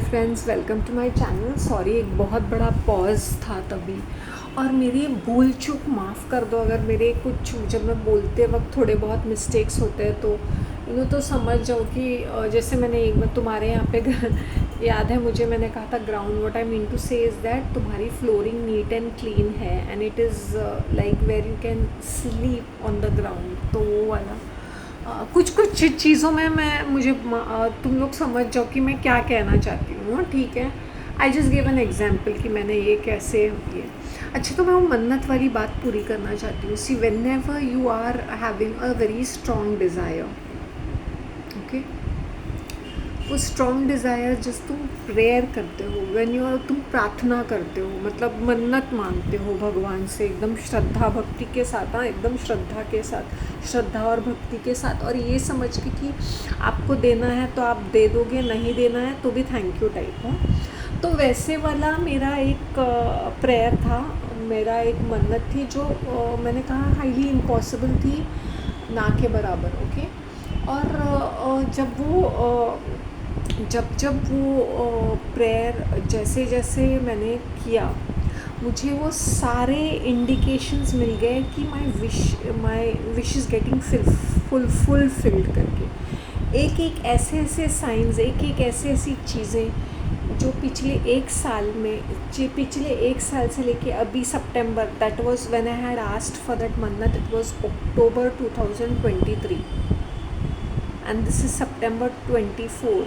Friends, welcome to my channel. Sorry, एक बहुत बड़ा पॉज था तभी, और मेरी भूल चूक माफ़ कर दो अगर मेरे कुछ जब मैं बोलते वक्त थोड़े बहुत मिस्टेक्स होते हैं तो तो समझ जाओ कि जैसे मैंने एक बार तुम्हारे यहाँ पे याद है मुझे, मैंने कहा था ground, what I mean to say is that तुम्हारी फ्लोरिंग नीट एंड क्लीन है and it is like where you can sleep on the ground. तो वो वाला कुछ कुछ चीज़ों में तुम लोग समझ जाओ कि मैं क्या कहना चाहती हूँ। ठीक है, I just give an example कि मैंने ये कैसे ये। अच्छा, तो मैं वो मन्नत वाली बात पूरी करना चाहती हूँ। See whenever you are having a very strong desire, okay, वो स्ट्रॉन्ग डिज़ायर जिस तुम प्रेयर करते हो, व्हेन यू आर, तुम प्रार्थना करते हो, मतलब मन्नत मांगते हो भगवान से एकदम श्रद्धा भक्ति के साथ। हाँ, एकदम श्रद्धा के साथ, श्रद्धा और भक्ति के साथ, और ये समझ के कि आपको देना है तो आप दे दोगे, नहीं देना है तो भी थैंक यू टाइप हो। तो वैसे वाला मेरा एक प्रेयर था, मेरा एक मन्नत थी जो मैंने कहा हाईली इम्पॉसिबल थी, ना के बराबर। ओके, और जब वो प्रेयर जैसे जैसे मैंने किया, मुझे वो सारे इंडिकेशंस मिल गए कि my wish is getting fulfilled करके। एक एक ऐसे ऐसे साइंस, एक एक ऐसी ऐसी चीज़ें जो पिछले एक साल से लेके अभी सितंबर, that was when I had asked for that मन्नत, it was October 2023 and this is September 24।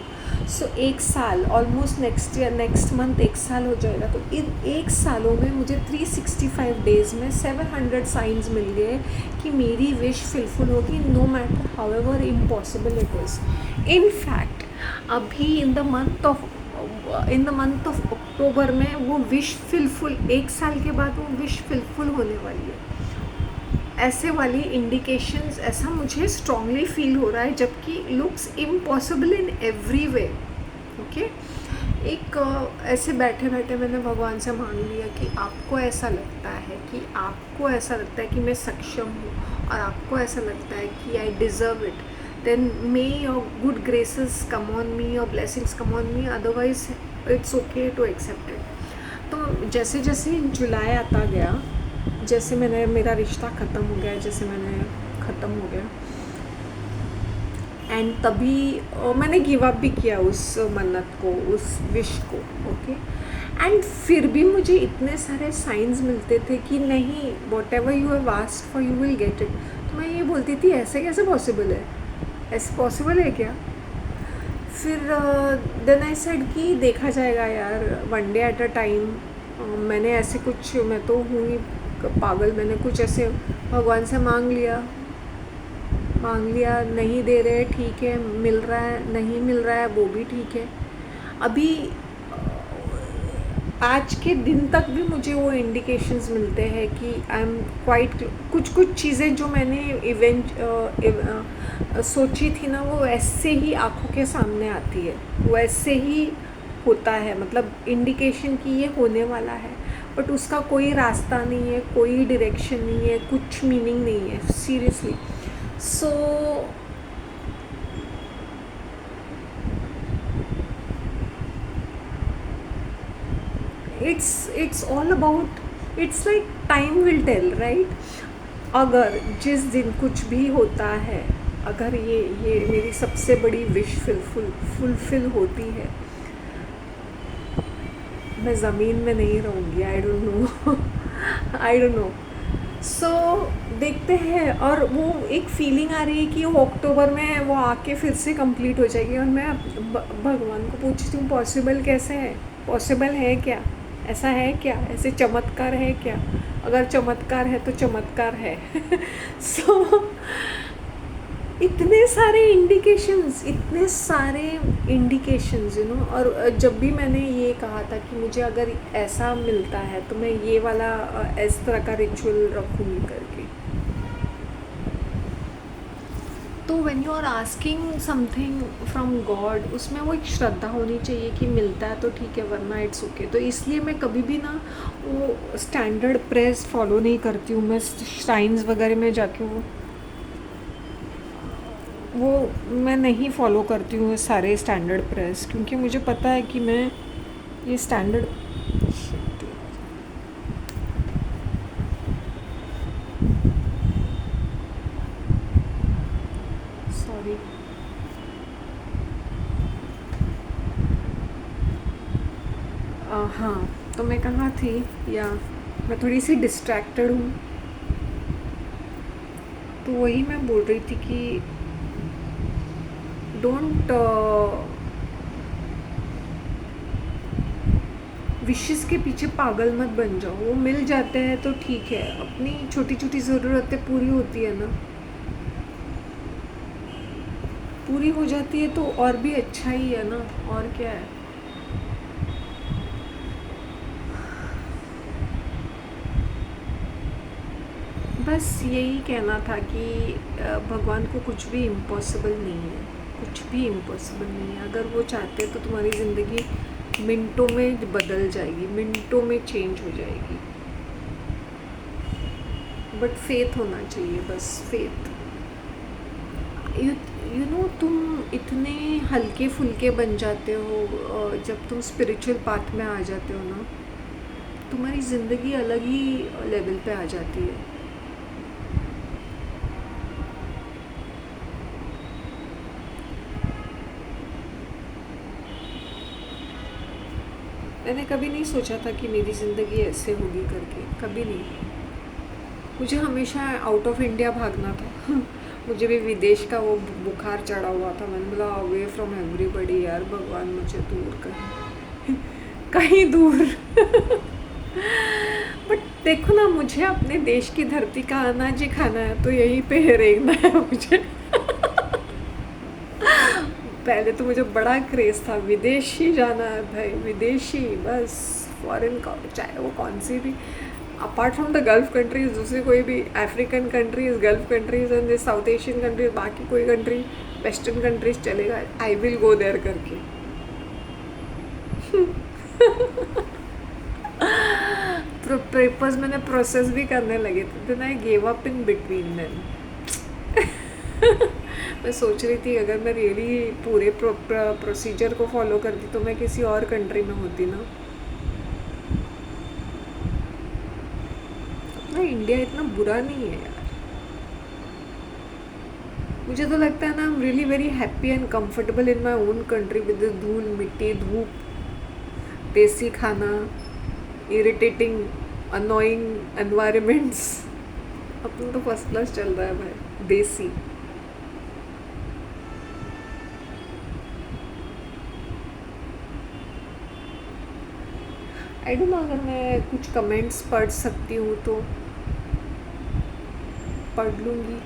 सो एक साल, ऑलमोस्ट नेक्स्ट मंथ एक साल हो जाएगा। तो इन एक सालों में मुझे 365 डेज़ में 700 साइंस मिल गए कि मेरी विश फुलफिल होगी, no matter how ever impossible it is. In fact अभी in the month of October में वो विश फुलफिल, एक साल के बाद वो विश फुलफिल होने वाली है। ऐसे वाली इंडिकेशंस, ऐसा मुझे स्ट्रांगली फील हो रहा है, जबकि looks impossible in every way. Okay, एक ऐसे बैठे बैठे मैंने भगवान से मांग लिया कि आपको ऐसा लगता है कि मैं सक्षम हूँ, और आपको ऐसा लगता है कि I deserve it, then may your good graces come on me, your blessings come on me, otherwise it's okay to accept it. तो जैसे जैसे जुलाई आता गया, जैसे मेरा रिश्ता ख़त्म हो गया, ख़त्म हो गया, एंड तभी मैंने गिव अप भी किया उस मन्नत को, उस विश को। ओके, एंड फिर भी मुझे इतने सारे साइंस मिलते थे कि नहीं, what ever you have asked for you will get it. तो मैं ये बोलती थी ऐसे कैसे पॉसिबल है, ऐसे पॉसिबल है क्या? फिर देन आई सेड कि देखा जाएगा यार, one day at a time. मैंने ऐसे कुछ, मैं तो हूँ ही पागल, मैंने कुछ ऐसे भगवान से मांग लिया, नहीं दे रहे, ठीक है, मिल रहा है, नहीं मिल रहा है, वो भी ठीक है। अभी आज के दिन तक भी मुझे वो इंडिकेशंस मिलते हैं कि आई एम क्वाइट, कुछ चीज़ें जो मैंने सोची थी ना, वो ऐसे ही आँखों के सामने आती है, वैसे ही होता है, मतलब इंडिकेशन कि ये होने वाला है, बट उसका कोई रास्ता नहीं है, कोई डायरेक्शन नहीं है, कुछ मीनिंग नहीं है, seriously. So it's all about, it's like time will tell, right? अगर जिस दिन कुछ भी होता है, अगर ये मेरी सबसे बड़ी विश फुलफिल होती है, मैं ज़मीन में नहीं रहूँगी, आई डोंट नो। सो देखते हैं, और वो एक फीलिंग आ रही है कि वो अक्टूबर में वो आके फिर से कंप्लीट हो जाएगी, और मैं भगवान को पूछती हूँ पॉसिबल कैसे है, पॉसिबल है क्या, ऐसा है क्या, ऐसे चमत्कार है क्या? अगर चमत्कार है तो चमत्कार है। सो इतने सारे इंडिकेशंस और जब भी मैंने ये कहा था कि मुझे अगर ऐसा मिलता है तो मैं ये वाला इस तरह का रिचुअल रखूँगी करके। तो when you are asking something from God, उसमें वो एक श्रद्धा होनी चाहिए कि मिलता है तो ठीक है, वरना इट्स ओके। तो इसलिए मैं कभी भी ना वो स्टैंडर्ड प्रेस फॉलो नहीं करती हूँ, मैं श्राइन्स वगैरह में जाके वो मैं नहीं फॉलो करती हूँ सारे स्टैंडर्ड प्रेस, क्योंकि मुझे पता है कि मैं ये स्टैंडर्ड सॉरी हाँ, तो मैं कहाँ थी, या मैं थोड़ी सी डिस्ट्रैक्टेड हूँ। तो वही मैं बोल रही थी कि डोंट विशेस के पीछे पागल मत बन जाओ। वो मिल जाते हैं तो ठीक है, अपनी छोटी छोटी ज़रूरतें पूरी होती है ना, पूरी हो जाती है तो और भी अच्छा ही है ना, और क्या है। बस यही कहना था कि भगवान को कुछ भी इम्पॉसिबल नहीं है, कुछ भी इम्पॉसिबल नहीं है। अगर वो चाहते हैं तो तुम्हारी ज़िंदगी मिनटों में बदल जाएगी, मिनटों में चेंज हो जाएगी। बट फेथ होना चाहिए, बस फेथ। यू यू नो तुम इतने हल्के फुल्के बन जाते हो जब तुम स्पिरिचुअल पाथ में आ जाते हो ना, तुम्हारी ज़िंदगी अलग ही लेवल पे आ जाती है। मैंने कभी नहीं सोचा था कि मेरी ज़िंदगी ऐसे होगी करके, कभी नहीं। मुझे हमेशा आउट ऑफ इंडिया भागना था। मुझे भी विदेश का वो बुखार चढ़ा हुआ था। मैंने बोला अवे फ्रॉम एवरीबडी यार, भगवान मुझे दूर कहीं कहीं दूर। बट देखो ना, मुझे अपने देश की धरती का अनाज ही खाना है, तो यहीं पे ही रहना है मुझे। पहले तो मुझे बड़ा क्रेज़ था विदेशी जाना है भाई, विदेशी बस। फॉरेन का चाहे वो कौन सी भी, apart from the Gulf countries, दूसरी कोई भी African countries, Gulf countries and South Asian countries, बाकी कोई कंट्री वेस्टर्न कंट्रीज चलेगा, आई विल गो देयर करके। पेपर्स मैंने प्रोसेस भी करने लगे थे, then I gave up in between then. मैं सोच रही थी अगर मैं रियली पूरे प्रोसीजर को फॉलो करती तो मैं किसी और कंट्री में होती ना। अपना इंडिया इतना बुरा नहीं है यार। मुझे तो लगता है ना, I am really very happy and comfortable in my own country with धूल मिट्टी धूप, देसी खाना, इरिटेटिंग अनोइंग एनवायरमेंट्स। अपना तो फर्स्ट क्लास चल रहा है भाई, देसी। आई डोंट नो, अगर मैं कुछ कमेंट्स पढ़ सकती हूँ तो पढ़ लूँगी।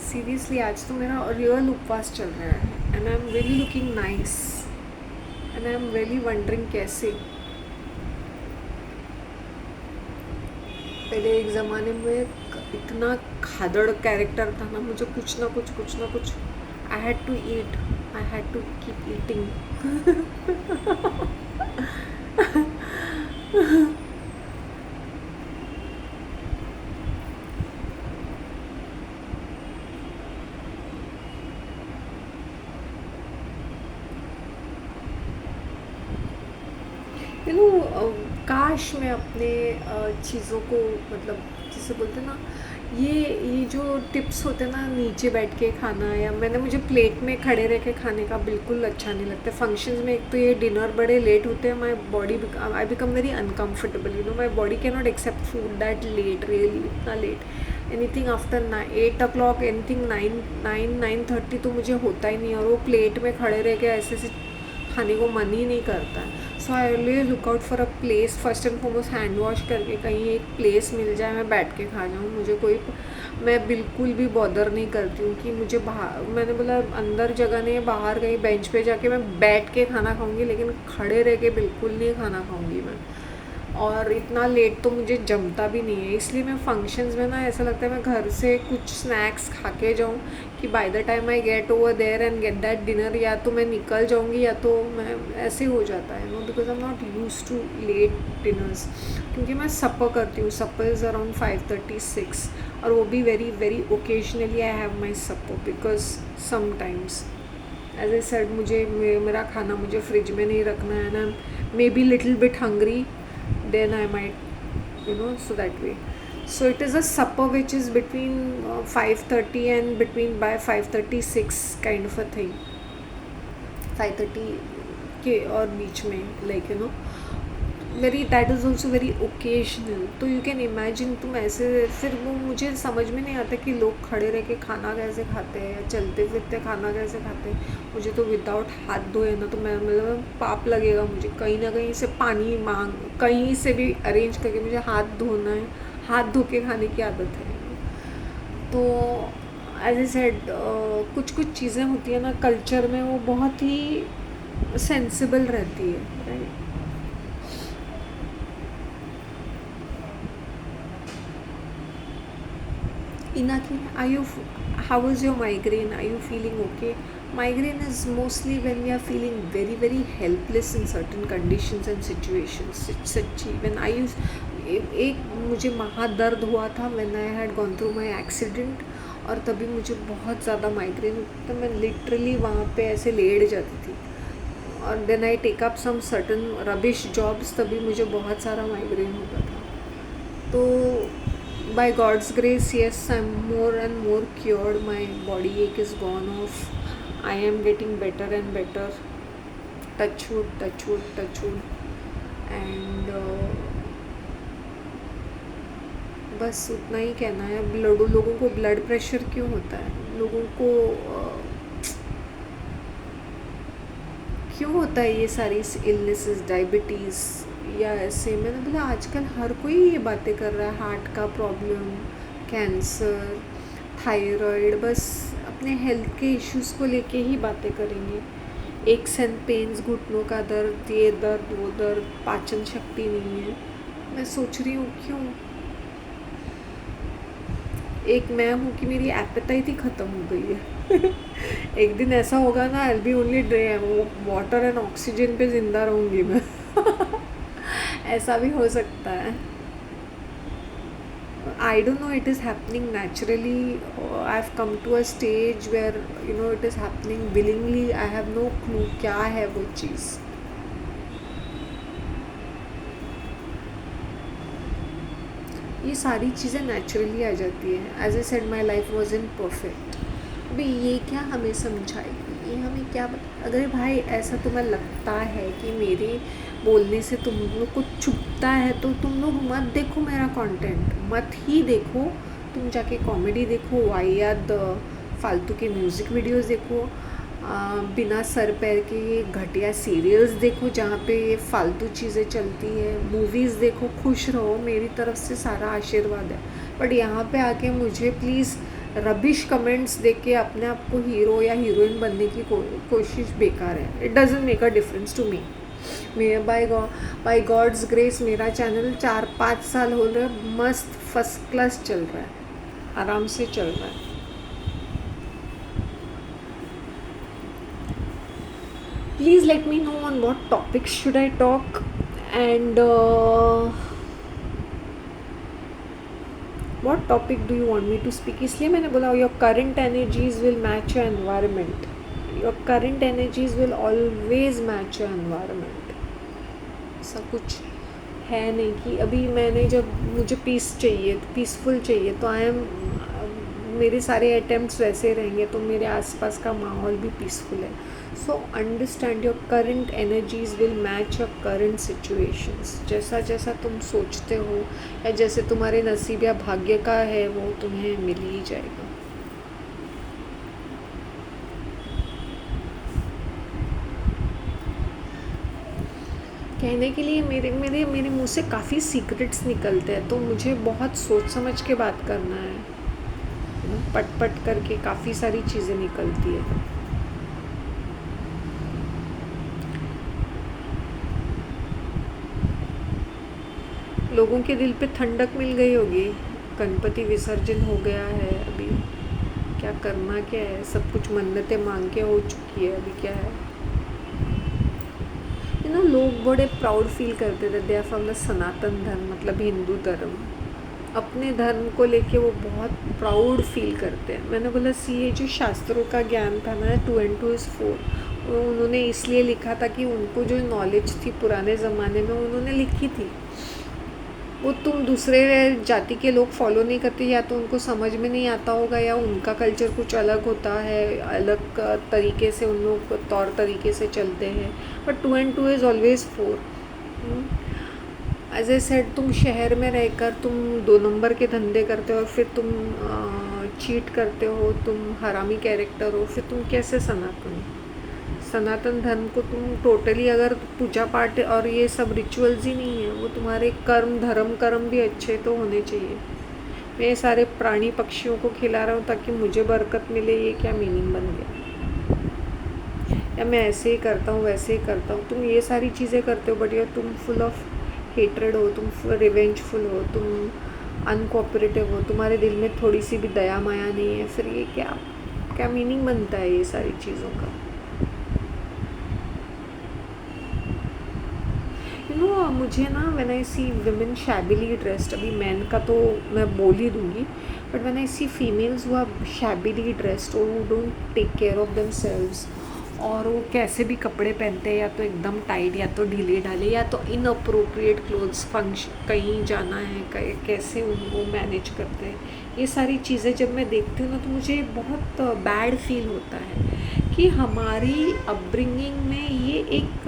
सीरियसली आज तो मेरा रियल उपवास चल रहा है, and I am really looking nice, and I am really wondering कैसे। पहले एक ज़माने में इतना खादड़ कैरेक्टर था ना, मुझे कुछ ना कुछ I had to eat, I had to keep eating. You know, काश मैं अपने चीज़ों को, मतलब जिसे बोलते हैं ना, ये जो टिप्स होते हैं ना, नीचे बैठ के खाना, या मुझे प्लेट में खड़े रह के खाने का बिल्कुल अच्छा नहीं लगता। फंक्शंस में एक तो ये डिनर बड़े लेट होते हैं, my body I become very uncomfortable, you know, my body can not accept food that late, really इतना late. Anything after 8 o'clock, anything 9:30 तो मुझे होता ही नहीं है, और वो प्लेट में खड़े रह के ऐसे ऐसे खाने को मन ही नहीं करता है। So I always look out for a place, first and foremost hand wash करके कहीं एक प्लेस मिल जाए, मैं बैठ के खा जाऊँ। मुझे कोई, मैं बिल्कुल भी बॉदर नहीं करती हूँ कि मुझे बाहर, मैंने बोला अंदर जगह नहीं है, बाहर कहीं बेंच पे जाके मैं बैठ के खाना खाऊंगी, लेकिन खड़े रह के बिल्कुल नहीं खाना खाऊंगी मैं। और इतना लेट तो मुझे जमता भी नहीं है, इसलिए मैं फंक्शंस में ना ऐसा लगता है मैं घर से कुछ स्नैक्स खा के जाऊँ कि by the time I get over there and get that dinner, या तो मैं निकल जाऊँगी या तो मैं ऐसे हो जाता है no, because I am not use to late dinners. क्योंकि मैं सपर करती हूँ, सपर इज़ अराउंड 5:36, और वो भी very very occasionally I have my supper, because sometimes as I said मुझे मेरा खाना मुझे फ्रिज में नहीं रखना है ना, may be little bit hungry, then I might, so that way. So it is a supper which is between 5:30 and between by 5:36 kind of a thing. 5:30 के और बीच में, like very, that is also very occasional. तो you can imagine, तुम ऐसे फिर वो मुझे समझ में नहीं आता कि लोग खड़े रह के खाना कैसे खाते हैं या चलते फिरते खाना कैसे खाते हैं। मुझे तो विदाउट हाथ धोए ना तो मैं मतलब पाप लगेगा मुझे, कहीं ना कहीं से पानी मांग कहीं से भी अरेंज करके मुझे हाथ धोना है, हाथ धो के खाने की आदत है। तो एज ए सेड कुछ कुछ चीज़ें होती हैं ना कल्चर में, वो बहुत ही सेंसिबल रहती है, right. Inaki, how is your migraine? Are you feeling okay? Migraine is mostly when we are feeling very very helpless in certain conditions and situations. It's सच्ची when I एक मुझे महादर्द हुआ था when I had gone through my accident, और तभी मुझे बहुत ज़्यादा माइग्रेन, तो मैं लिटरली वहाँ पे ऐसे लेट जाती थी, और then I take up some certain rubbish jobs, तभी मुझे बहुत सारा माइग्रेन होता था। तो by God's grace, yes, I'm more and more cured. My body ache is gone off. I am getting better and better. Touch wood, touch wood, touch wood. And बस उतना ही कहना है। लोगों को ब्लड प्रेशर क्यों होता है, लोगों को क्यों होता है ये सारी इलनेसेस, डायबिटीज़ या ऐसे। मैंने बोला आजकल हर कोई ये बातें कर रहा है, हार्ट का प्रॉब्लम, कैंसर, थायराइड, बस अपने हेल्थ के इश्यूज़ को लेके ही बातें करेंगे। एक्स एंड पेन्स, घुटनों का दर्द, ये दर्द वो दर्द, पाचन शक्ति नहीं है। मैं सोच रही हूँ क्यों। एक मैं हूँ कि मेरी एपेटाइट ही ख़त्म हो गई है। एक दिन ऐसा होगा ना, I be only water and oxygen पे ज़िंदा रहूँगी मैं। ऐसा भी हो सकता है। I don't know, it is happening naturally. I've come to a stage where it is happening willingly. I have no clue क्या है वो चीज़। ये सारी चीज़ें नेचुरली आ जाती है। As I said my life was in perfect. अभी ये क्या हमें समझाएगी, ये हमें क्या अगर भाई ऐसा तुम्हें लगता है कि मेरे बोलने से तुम लोग को चुभता है तो तुम लोग मत देखो मेरा कंटेंट, मत ही देखो। तुम जाके कॉमेडी देखो, वाहियात फालतू के म्यूज़िक वीडियोस देखो, बिना सर पैर के ये घटिया सीरियल्स देखो जहाँ पे ये फालतू चीज़ें चलती है, मूवीज़ देखो, खुश रहो, मेरी तरफ से सारा आशीर्वाद है। बट यहाँ पे आके मुझे प्लीज़ रबिश कमेंट्स देख के अपने आप को हीरो या हीरोइन बनने की कोशिश बेकार है। It doesn't make a difference to me. मेरे बाय गॉड्स ग्रेस मेरा चैनल 4-5 साल हो रहा है, मस्त फर्स्ट क्लास चल रहा है, आराम से चल रहा है। Please let me know on what topics should I talk, and what topic do you want me to speak. इसलिए मैंने बोला your current energies will match your environment. Your current energies will always match your environment. ऐसा कुछ है नहीं कि अभी मैंने जब मुझे पीस चाहिए, पीसफुल चाहिए, तो आई एम मेरे सारे अटेम्प्ट्स वैसे रहेंगे तो मेरे आसपास का माहौल भी पीसफुल है। So understand your current energies will match your current situations. जैसा जैसा तुम सोचते हो या जैसे तुम्हारे नसीब या भाग्य का है वो तुम्हें मिल ही जाएगा। कहने के लिए मेरे मेरे मेरे मुँह से काफ़ी सीक्रेट्स निकलते हैं, तो मुझे बहुत सोच समझ के बात करना है। पट पट करके काफ़ी सारी चीज़ें निकलती है। लोगों के दिल पे ठंडक मिल गई होगी। गणपति विसर्जन हो गया है, अभी क्या करना क्या है, सब कुछ मन्नतें मांग के हो चुकी है, अभी क्या है। लोग बड़े प्राउड फील करते थे, दे आर फ्रॉम द सनातन धर्म, मतलब हिंदू धर्म। अपने धर्म को लेके वो बहुत प्राउड फील करते हैं। मैंने बोला सी, ये जो शास्त्रों का ज्ञान था ना, 2 and 2 is 4, उन्होंने इसलिए लिखा था कि उनको जो नॉलेज थी पुराने ज़माने में उन्होंने लिखी थी, वो तुम दूसरे जाति के लोग फॉलो नहीं करते, या तो उनको समझ में नहीं आता होगा, या उनका कल्चर कुछ अलग होता है, अलग तरीके से उन लोग तौर तरीके से चलते हैं। But 2 and 2 is always 4। As I said, तुम शहर में रहकर तुम 2 नंबर के धंधे करते हो और फिर तुम चीट करते हो, तुम हरामी कैरेक्टर हो, फिर तुम कैसे सनातन धर्म को तुम टोटली, अगर पूजा पाठ और ये सब रिचुअल्स ही नहीं है, वो तुम्हारे कर्म भी अच्छे तो होने चाहिए। मैं सारे प्राणी पक्षियों को खिला रहा हूँ ताकि मुझे बरकत मिले, ये क्या मीनिंग बन गया? या मैं ऐसे ही करता हूँ, वैसे ही करता हूँ, तुम ये सारी चीज़ें करते हो, बट यार तुम फुल ऑफ हेट्रेड हो, तुम रिवेंजफुल हो, तुम अनकोऑपरेटिव हो, तुम्हारे दिल में थोड़ी सी भी दया माया नहीं है, फिर ये क्या मीनिंग बनता है ये सारी चीज़ों का? मुझे ना, when I see women shabbily dressed, अभी मैन का तो मैं बोल ही दूँगी, but when I see females who are shabbily dressed और who don't take care of themselves, और वो कैसे भी कपड़े पहनते हैं, या तो एकदम टाइट, या तो ढीले ढाले, या तो इनअप्रोप्रिएट क्लोथ्स, फंक्शन कहीं जाना है, कैसे उनको मैनेज करते हैं, ये सारी चीज़ें जब मैं देखती हूँ ना, तो मुझे बहुत बैड फील होता है कि हमारी अपब्रिंगिंग में ये एक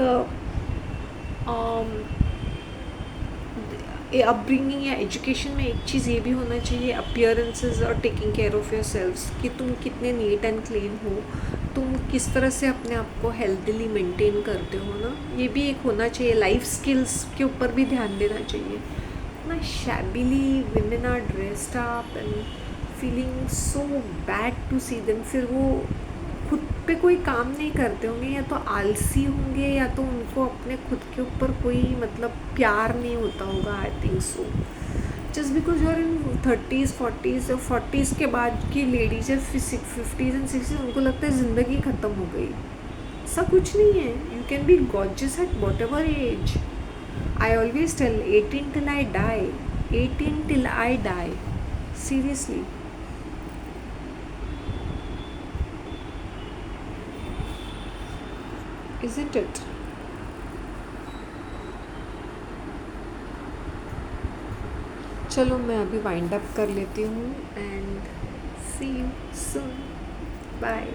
अपब्रिंगिंग या एजुकेशन में एक चीज़ ये भी होना चाहिए, अपीयरेंसेस और taking care of your selves, कि तुम कितने नीट एंड क्लीन हो, तुम किस तरह से अपने आप को हेल्थीली मेंटेन करते हो ना, ये भी एक होना चाहिए। लाइफ स्किल्स के ऊपर भी ध्यान देना चाहिए ना। Shabbily women are dressed up and feeling so bad to see them, फिर वो खुद पे कोई काम नहीं करते होंगे, या तो आलसी होंगे, या तो उनको अपने खुद के ऊपर कोई मतलब प्यार नहीं होता होगा, I think so. Just because you are in 30s 40s, और 40s के बाद की लेडीज़ है 50s एंड 60s, उनको लगता है ज़िंदगी ख़त्म हो गई। ऐसा कुछ नहीं है, you can be gorgeous at whatever age. I always tell 18 till I die, 18 till I die, seriously. Isn't it? चलो मैं अभी वाइंड अप कर लेती हूँ, and see you soon, bye.